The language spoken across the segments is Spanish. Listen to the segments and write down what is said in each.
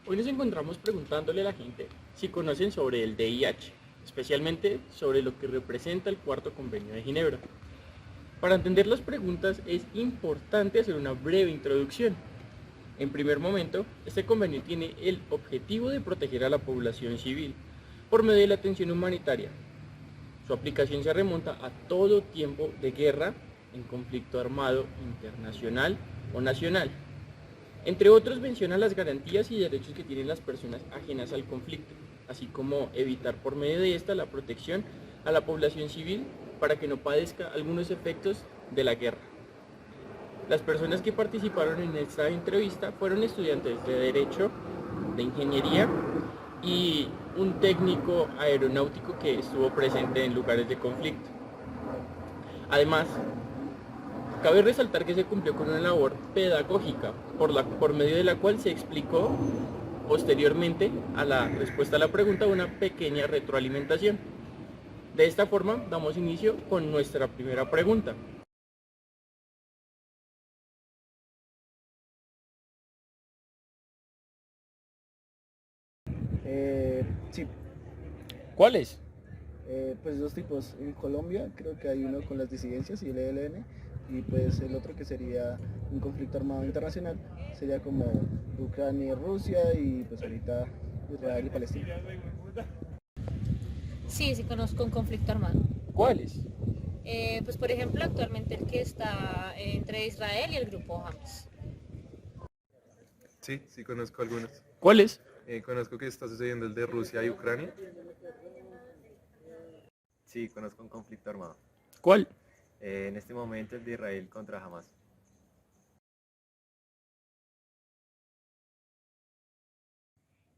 Hoy nos encontramos preguntándole a la gente si conocen sobre el VIH, especialmente sobre lo que representa el Cuarto Convenio de Ginebra. Para entender las preguntas es importante hacer una breve introducción. En primer momento, este convenio tiene el objetivo de proteger a la población civil por medio de la atención humanitaria. Su aplicación se remonta a todo tiempo de guerra en conflicto armado internacional o nacional. Entre otros menciona las garantías y derechos que tienen las personas ajenas al conflicto, así como evitar por medio de esta la protección a la población civil para que no padezca algunos efectos de la guerra. Las personas que participaron en esta entrevista fueron estudiantes de Derecho, de Ingeniería y un técnico aeronáutico que estuvo presente en lugares de conflicto. Además, cabe resaltar que se cumplió con una labor pedagógica por medio de la cual se explicó posteriormente a la respuesta a la pregunta una pequeña retroalimentación. De esta forma damos inicio con nuestra primera pregunta. Sí, ¿Cuáles? pues dos tipos. En Colombia creo que hay uno con las disidencias y el ELN, y pues el otro que sería un conflicto armado internacional, sería como Ucrania y Rusia, y pues ahorita Israel y Palestina. Sí, sí conozco un conflicto armado. ¿Cuáles? Pues por ejemplo, actualmente el que está entre Israel y el grupo Hamas. Sí, sí conozco algunos. ¿Cuáles? Conozco que está sucediendo el de Rusia y Ucrania. Sí, conozco un conflicto armado. ¿Cuál? En este momento el de Israel contra Hamas.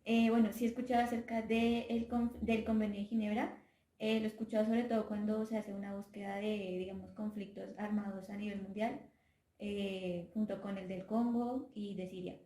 Bueno, sí he escuchado acerca del Convenio de Ginebra. Lo he escuchado sobre todo cuando se hace una búsqueda de, digamos, conflictos armados a nivel mundial, junto con el del Congo y de Siria.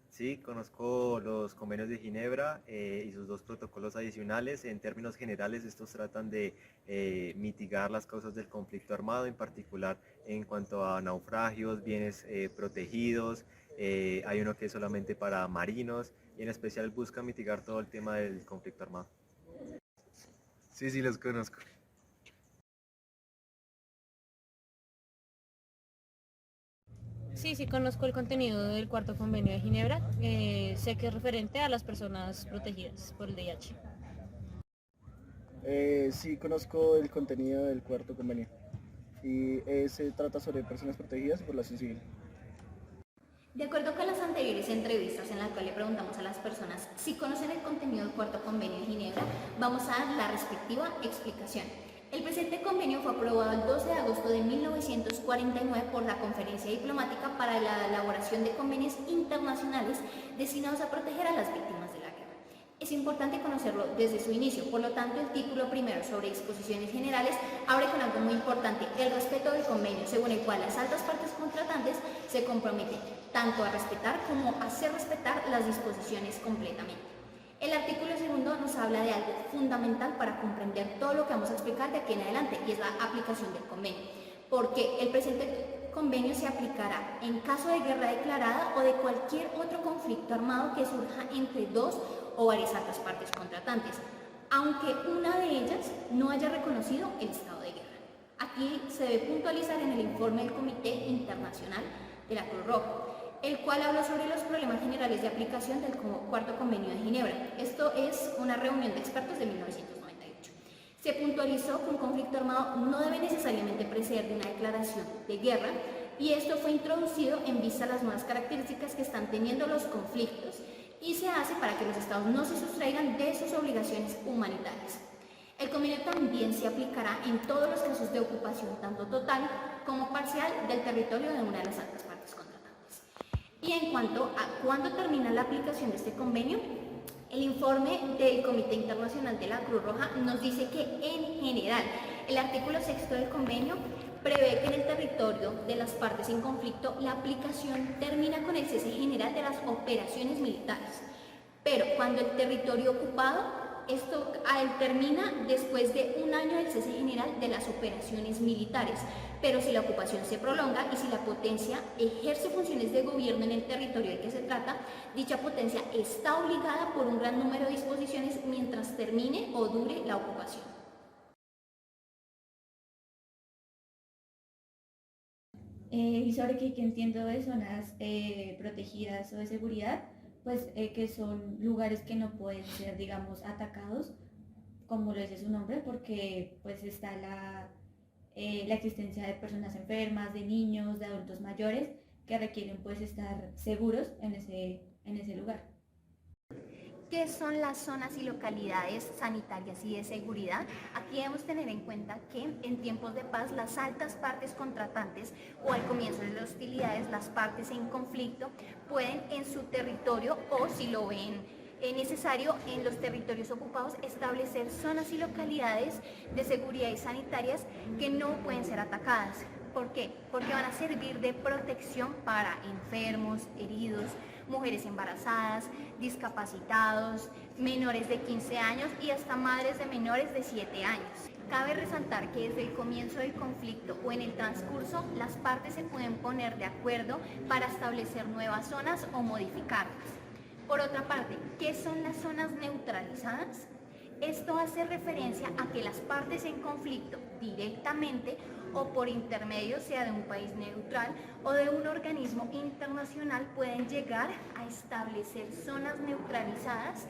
Sí, conozco los convenios de Ginebra y sus dos protocolos adicionales. En términos generales, estos tratan de mitigar las causas del conflicto armado, en particular en cuanto a naufragios, bienes protegidos. Hay uno que es solamente para marinos y en especial busca mitigar todo el tema del conflicto armado. Sí, sí los conozco. Sí, sí conozco el contenido del cuarto convenio de Ginebra. Sé que es referente a las personas protegidas por el VIH. Sí conozco el contenido del cuarto convenio, y se trata sobre personas protegidas y población civil. De acuerdo con las anteriores entrevistas en las cuales le preguntamos a las personas si conocen el contenido del Cuarto Convenio de Ginebra, vamos a dar la respectiva explicación. El presente convenio fue aprobado el 12 de agosto de 1949 por la Conferencia Diplomática para la elaboración de convenios internacionales destinados a proteger a las víctimas de la guerra. Es importante conocerlo desde su inicio, por lo tanto el título primero sobre disposiciones generales abre con algo muy importante, el respeto del convenio, según el cual las altas partes contratantes se comprometen tanto a respetar como a hacer respetar las disposiciones completamente. El artículo segundo nos habla de algo fundamental para comprender todo lo que vamos a explicar de aquí en adelante, y es la aplicación del convenio, porque el presente convenio se aplicará en caso de guerra declarada o de cualquier otro conflicto armado que surja entre dos o varias altas partes contratantes, aunque una de ellas no haya reconocido el estado de guerra. Aquí se debe puntualizar en el informe del Comité Internacional de la Cruz Roja, el cual habló sobre los problemas generales de aplicación del Cuarto Convenio de Ginebra. Esto es una reunión de expertos de 1998. Se puntualizó que un conflicto armado no debe necesariamente preceder de una declaración de guerra, y esto fue introducido en vista a las nuevas características que están teniendo los conflictos, y se hace para que los estados no se sustraigan de sus obligaciones humanitarias. El convenio también se aplicará en todos los casos de ocupación, tanto total como parcial, del territorio de una de las altas partes contratantes. Y en cuanto a cuándo termina la aplicación de este convenio, el informe del Comité Internacional de la Cruz Roja nos dice que en general el artículo 6 del convenio prevé que en el territorio de las partes en conflicto la aplicación termina con el cese general de las operaciones militares, pero cuando el territorio ocupado Esto termina después de un año del cese general de las operaciones militares, pero si la ocupación se prolonga y si la potencia ejerce funciones de gobierno en el territorio del que se trata, dicha potencia está obligada por un gran número de disposiciones mientras termine o dure la ocupación. Y sobre qué entiendo de zonas protegidas o de seguridad, pues que son lugares que no pueden ser, digamos, atacados, como lo dice su nombre, porque pues está la existencia de personas enfermas, de niños, de adultos mayores, que requieren pues estar seguros en ese lugar. ¿Qué son las zonas y localidades sanitarias y de seguridad? Aquí debemos tener en cuenta que en tiempos de paz las altas partes contratantes o al comienzo de las hostilidades las partes en conflicto pueden en su territorio o si lo ven necesario en los territorios ocupados establecer zonas y localidades de seguridad y sanitarias que no pueden ser atacadas. ¿Por qué? Porque van a servir de protección para enfermos, heridos, mujeres embarazadas, discapacitados, menores de 15 años y hasta madres de menores de 7 años. Cabe resaltar que desde el comienzo del conflicto o en el transcurso, las partes se pueden poner de acuerdo para establecer nuevas zonas o modificarlas. Por otra parte, ¿qué son las zonas neutralizadas? Esto hace referencia a que las partes en conflicto directamente o por intermedio, sea de un país neutral o de un organismo internacional, pueden llegar a establecer zonas neutralizadas,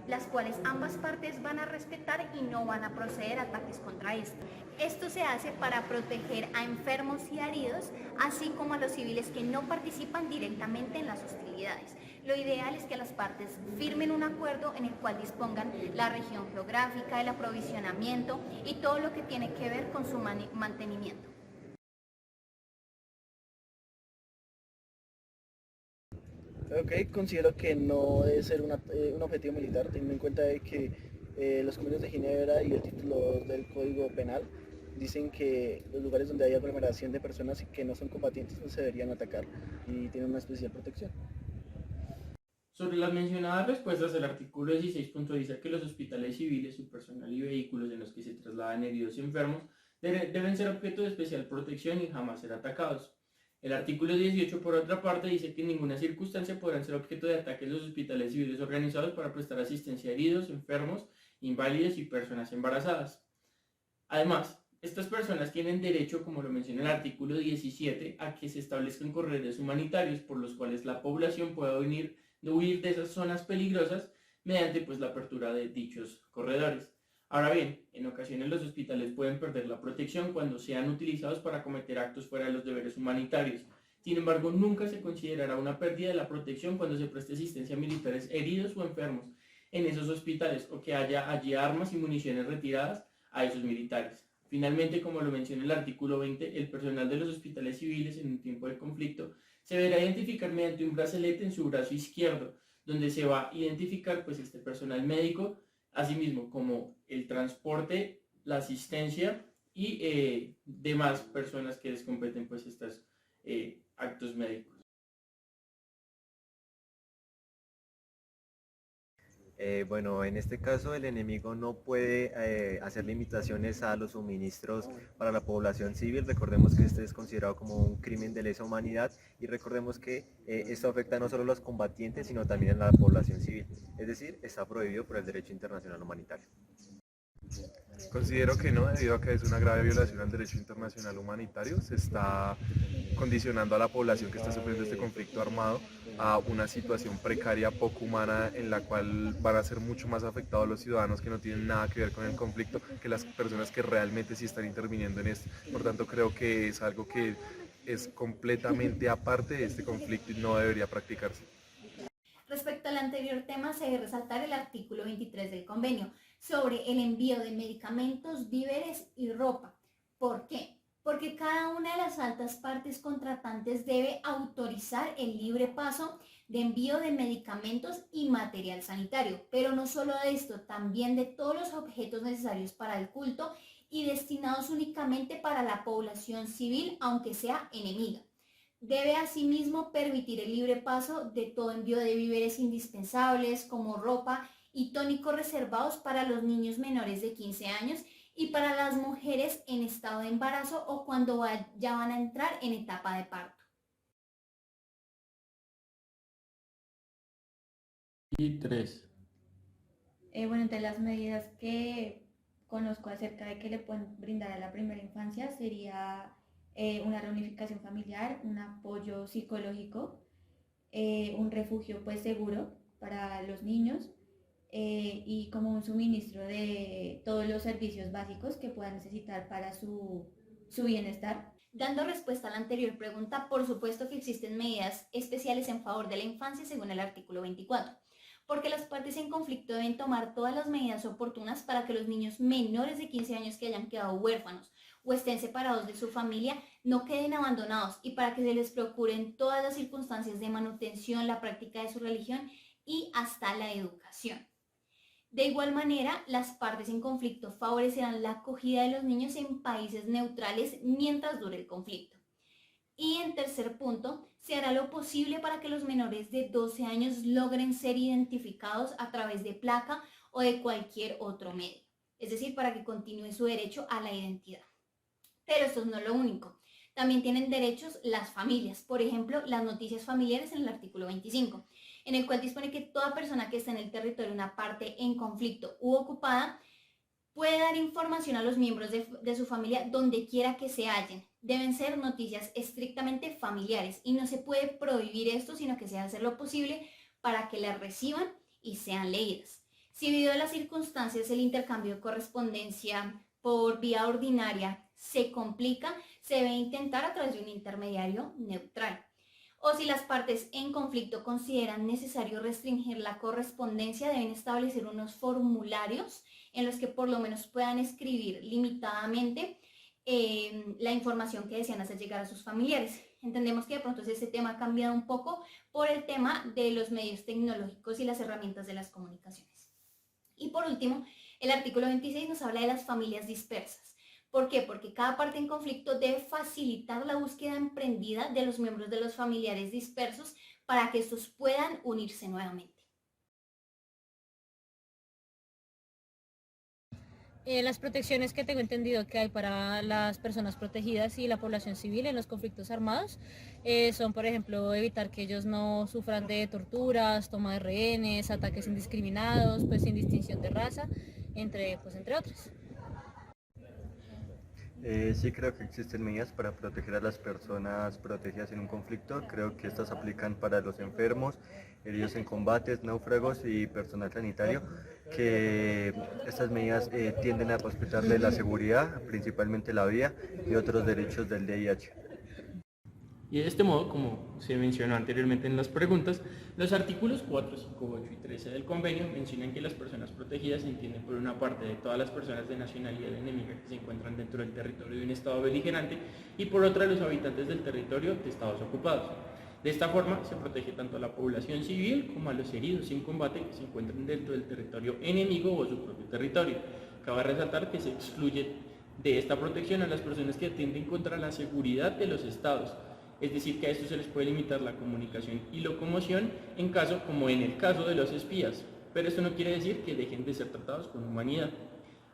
las cuales ambas partes van a respetar y no van a proceder a ataques contra esto. Esto se hace para proteger a enfermos y heridos, así como a los civiles que no participan directamente en las hostilidades. Lo ideal es que las partes firmen un acuerdo en el cual dispongan la región geográfica, el aprovisionamiento y todo lo que tiene que ver con su mantenimiento. Ok, considero que no debe ser un objetivo militar, teniendo en cuenta de que los convenios de Ginebra y el título del Código Penal dicen que los lugares donde hay aglomeración de personas que no son combatientes no se deberían atacar y tienen una especial protección. Sobre las mencionadas respuestas, el artículo 16 puntualiza que los hospitales civiles, su personal y vehículos en los que se trasladan heridos y enfermos deben ser objeto de especial protección y jamás ser atacados. El artículo 18, por otra parte, dice que en ninguna circunstancia podrán ser objeto de ataques los hospitales civiles organizados para prestar asistencia a heridos, enfermos, inválidos y personas embarazadas. Además, estas personas tienen derecho, como lo menciona el artículo 17, a que se establezcan corredores humanitarios por los cuales la población pueda huir de esas zonas peligrosas mediante pues la apertura de dichos corredores. Ahora bien, en ocasiones los hospitales pueden perder la protección cuando sean utilizados para cometer actos fuera de los deberes humanitarios. Sin embargo, nunca se considerará una pérdida de la protección cuando se preste asistencia a militares heridos o enfermos en esos hospitales o que haya allí armas y municiones retiradas a esos militares. Finalmente, como lo menciona el artículo 20, el personal de los hospitales civiles en un tiempo de conflicto se deberá identificar mediante un brazalete en su brazo izquierdo, donde se va a identificar pues este personal médico, asimismo como el transporte, la asistencia y demás personas que les competen pues estos actos médicos. Bueno, en este caso el enemigo no puede hacer limitaciones a los suministros para la población civil. Recordemos que este es considerado como un crimen de lesa humanidad y recordemos que esto afecta no solo a los combatientes sino también a la población civil. Es decir, está prohibido por el derecho internacional humanitario. Considero que no, debido a que es una grave violación al derecho internacional humanitario. Se está condicionando a la población que está sufriendo este conflicto armado a una situación precaria, poco humana, en la cual van a ser mucho más afectados los ciudadanos que no tienen nada que ver con el conflicto que las personas que realmente sí están interviniendo en esto. Por tanto, creo que es algo que es completamente aparte de este conflicto y no debería practicarse. Respecto al anterior tema, se debe resaltar el artículo 23 del convenio sobre el envío de medicamentos, víveres y ropa. ¿Por qué? Porque cada una de las altas partes contratantes debe autorizar el libre paso de envío de medicamentos y material sanitario, pero no solo de esto, también de todos los objetos necesarios para el culto y destinados únicamente para la población civil, aunque sea enemiga. Debe asimismo permitir el libre paso de todo envío de víveres indispensables como ropa y tónicos reservados para los niños menores de 15 años y para las mujeres en estado de embarazo o cuando ya van a entrar en etapa de parto. Y 3. Bueno, entre las medidas que conozco acerca de que le pueden brindar a la primera infancia sería una reunificación familiar, un apoyo psicológico, un refugio pues seguro para los niños y como un suministro de todos los servicios básicos que puedan necesitar para su bienestar. Dando respuesta a la anterior pregunta, por supuesto que existen medidas especiales en favor de la infancia según el artículo 24, porque las partes en conflicto deben tomar todas las medidas oportunas para que los niños menores de 15 años que hayan quedado huérfanos o estén separados de su familia no queden abandonados y para que se les procuren todas las circunstancias de manutención, la práctica de su religión y hasta la educación. De igual manera, las partes en conflicto favorecerán la acogida de los niños en países neutrales mientras dure el conflicto. Y en tercer punto, se hará lo posible para que los menores de 12 años logren ser identificados a través de placa o de cualquier otro medio, es decir, para que continúe su derecho a la identidad. Pero esto no es lo único. También tienen derechos las familias, por ejemplo, las noticias familiares en el artículo 25, en el cual dispone que toda persona que esté en el territorio de una parte en conflicto u ocupada puede dar información a los miembros de su familia donde quiera que se hallen. Deben ser noticias estrictamente familiares y no se puede prohibir esto, sino que se debe hacer lo posible para que las reciban y sean leídas. Si debido a las circunstancias el intercambio de correspondencia por vía ordinaria se complica, se debe intentar a través de un intermediario neutral. O si las partes en conflicto consideran necesario restringir la correspondencia, deben establecer unos formularios en los que por lo menos puedan escribir limitadamente la información que desean hacer llegar a sus familiares. Entendemos que de pronto ese tema ha cambiado un poco por el tema de los medios tecnológicos y las herramientas de las comunicaciones. Y por último, el artículo 26 nos habla de las familias dispersas. ¿Por qué? Porque cada parte en conflicto debe facilitar la búsqueda emprendida de los miembros de los familiares dispersos para que estos puedan unirse nuevamente. Las protecciones que tengo entendido que hay para las personas protegidas y la población civil en los conflictos armados son, por ejemplo, evitar que ellos no sufran de torturas, toma de rehenes, ataques indiscriminados, pues sin distinción de raza, entre otros. Sí, creo que existen medidas para proteger a las personas protegidas en un conflicto. Creo que estas aplican para los enfermos, heridos en combates, náufragos y personal sanitario, que estas medidas tienden a respetarle la seguridad, principalmente la vida y otros derechos del DIH. Y de este modo, como se mencionó anteriormente en las preguntas, los artículos 4, 5, 8 y 13 del convenio mencionan que las personas protegidas se entienden por una parte de todas las personas de nacionalidad enemiga que se encuentran dentro del territorio de un estado beligerante y por otra los habitantes del territorio de estados ocupados. De esta forma se protege tanto a la población civil como a los heridos sin combate que se encuentran dentro del territorio enemigo o su propio territorio. Cabe resaltar que se excluye de esta protección a las personas que atienden contra la seguridad de los estados, es decir, que a estos se les puede limitar la comunicación y locomoción como en el caso de los espías, pero esto no quiere decir que dejen de ser tratados con humanidad.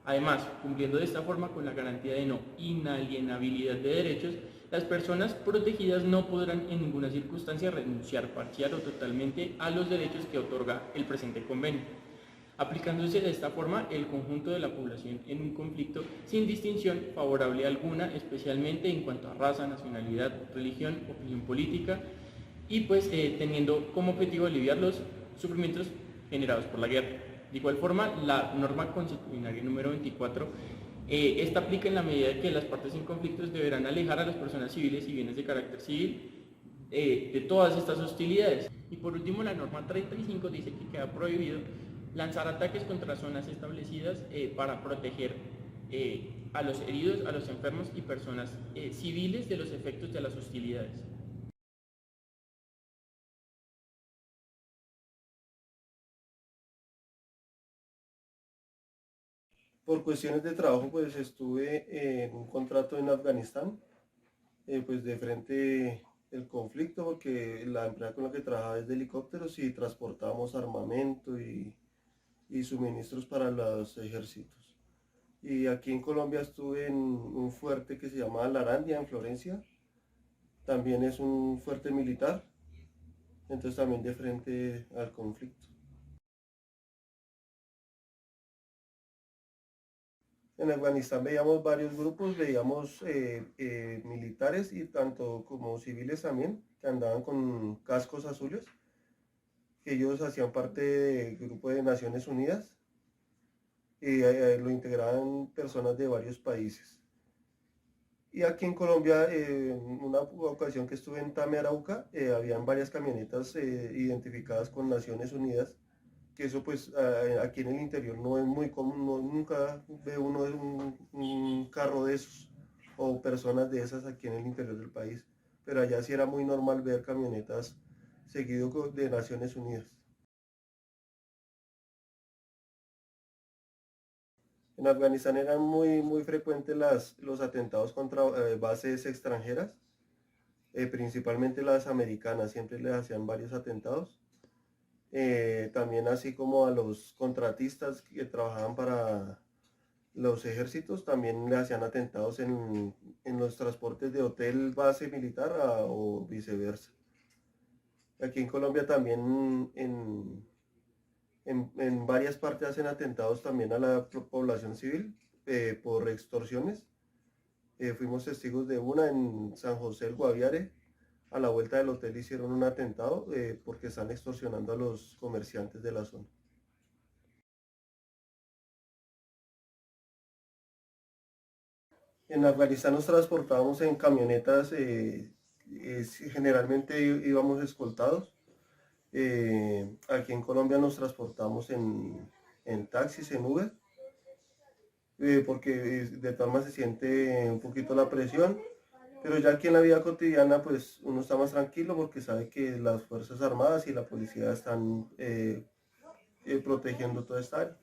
Además, cumpliendo de esta forma con la garantía de no inalienabilidad de derechos, las personas protegidas no podrán en ninguna circunstancia renunciar parcial o totalmente a los derechos que otorga el presente convenio, aplicándose de esta forma el conjunto de la población en un conflicto sin distinción favorable alguna, especialmente en cuanto a raza, nacionalidad, religión, opinión política y teniendo como objetivo aliviar los sufrimientos generados por la guerra. De igual forma, la norma consuetudinaria número 24, esta aplica en la medida de que las partes en conflictos deberán alejar a las personas civiles y bienes de carácter civil de todas estas hostilidades. Y por último, la norma 35 dice que queda prohibido lanzar ataques contra zonas establecidas para proteger a los heridos, a los enfermos y personas civiles de los efectos de las hostilidades. Por cuestiones de trabajo, pues estuve en un contrato en Afganistán, pues de frente el conflicto, porque la empresa con la que trabajaba es de helicópteros y transportábamos armamento y y suministros para los ejércitos. Y aquí en Colombia estuve en un fuerte que se llama La Arandia en Florencia, también es un fuerte militar, entonces también de frente al conflicto. En Afganistán veíamos varios grupos, veíamos militares y tanto como civiles también, que andaban con cascos azules, que ellos hacían parte del grupo de Naciones Unidas y lo integraban personas de varios países. Y aquí en Colombia, en una ocasión que estuve en Tame, Arauca, habían varias camionetas identificadas con Naciones Unidas, que eso pues aquí en el interior no es muy común, nunca ve uno un carro de esos o personas de esas aquí en el interior del país, pero allá sí era muy normal ver camionetas seguido de Naciones Unidas. En Afganistán eran muy frecuentes los atentados contra bases extranjeras, principalmente las americanas, siempre les hacían varios atentados. También así como a los contratistas que trabajaban para los ejércitos, también le hacían atentados en los transportes de hotel base militar o viceversa. Aquí en Colombia también en varias partes hacen atentados también a la población civil por extorsiones. Fuimos testigos de una en San José del Guaviare. A la vuelta del hotel hicieron un atentado porque están extorsionando a los comerciantes de la zona. En Afganistán nos transportábamos en camionetas, generalmente íbamos escoltados. Aquí en Colombia nos transportamos en taxis, en Uber, porque de tal manera se siente un poquito la presión. Pero ya aquí en la vida cotidiana, pues uno está más tranquilo porque sabe que las Fuerzas Armadas y la policía están protegiendo toda esta área.